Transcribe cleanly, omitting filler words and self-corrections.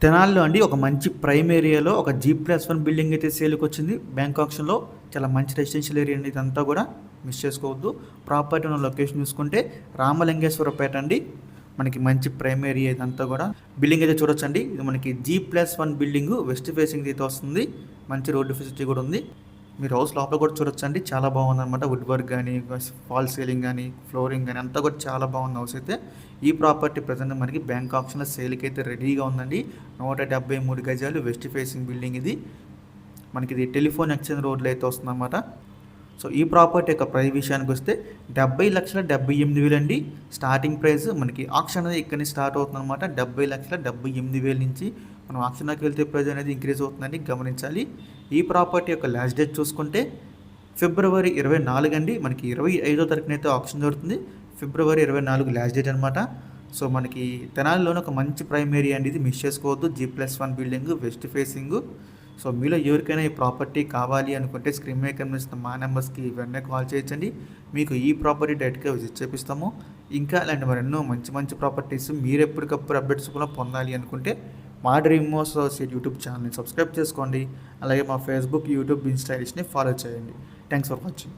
తెనాలిలో అండి ఒక మంచి ప్రైమ్ ఏరియాలో ఒక G+1 బిల్డింగ్ అయితే సేల్కి వచ్చింది. బ్యాంక్ ఆక్షన్లో చాలా మంచి రెసిడెన్షియల్ ఏరియా అండి. ఇదంతా కూడా మిస్ చేసుకోవద్దు. ప్రాపర్టీ ఉన్న లొకేషన్ చూసుకుంటే రామలింగేశ్వరపేట అండి. మనకి మంచి ప్రైమ్ ఏరియా ఇదంతా కూడా. బిల్డింగ్ అయితే చూడొచ్చండి. ఇది మనకి G+1 బిల్డింగ్ వెస్ట్ ఫేసింగ్ అయితే వస్తుంది. మంచి రోడ్డు ఫెసిలిటీ కూడా ఉంది. మీరు హౌస్ లోపల కూడా చూడొచ్చండి. చాలా బాగుందన్నమాట. వుడ్ వర్క్ కానీ, ఫాల్ సీలింగ్ కానీ, ఫ్లోరింగ్ కానీ అంతా కూడా చాలా బాగుంది హౌస్ అయితే. ఈ ప్రాపర్టీ ప్రజెంట్ మనకి బ్యాంక్ ఆప్షన్లో సేల్కి అయితే రెడీగా ఉందండి. 173 గజాలు వెస్ట్ ఫేసింగ్ బిల్డింగ్ ఇది. మనకి ఇది టెలిఫోన్ ఎక్స్చేంజ్ రోడ్లో అయితే వస్తుందన్నమాట. సో ఈ ప్రాపర్టీ యొక్క ప్రైస్ విషయానికి వస్తే 70,78,000 అండి స్టార్టింగ్ ప్రైస్. మనకి ఆప్షన్ అనేది ఇక్కడ నుంచి స్టార్ట్ అవుతుంది అనమాట. 70,78,000 నుంచి మనం ఆప్షన్లోకి వెళ్తే ప్రైస్ అనేది ఇంక్రీజ్ అవుతుందని గమనించాలి. ఈ ప్రాపర్టీ యొక్క లాస్ట్ డేట్ చూసుకుంటే ఫిబ్రవరి 24 అండి. మనకి 25వ తారీఖున అయితే ఆప్షన్ జరుగుతుంది. ఫిబ్రవరి 24 లాస్ట్ డేట్ అనమాట. సో మనకి తెనాలిలోనే ఒక మంచి ప్రైమ్ ఏరియా అండి. ఇది మిస్ చేసుకోవద్దు. G+1 building west facing. So మీలో ఎవరికైనా ఈ ప్రాపర్టీ కావాలి అనుకుంటే స్క్రీన్ మీద కనిపిస్తున్న మా నెంబర్స్కి వెంటనే కాల్ చేయొచ్చండి. మీకు ఈ ప్రాపర్టీ డైరెక్ట్గా విజిట్ చేపిస్తాము. ఇంకా ఇలాంటి మరెన్నో మంచి మంచి ప్రాపర్టీస్ మీరు ఎప్పటికప్పుడు అప్డేట్స్ కూడా పొందాలి అనుకుంటే మా డ్రీమ్ హౌస్ అసోసియేట్ యూట్యూబ్ ఛానల్ని సబ్స్క్రైబ్ చేసుకోండి. అలాగే మా ఫేస్బుక్, యూట్యూబ్, ఇన్స్టాని ఫాలో చేయండి. Thanks for watching.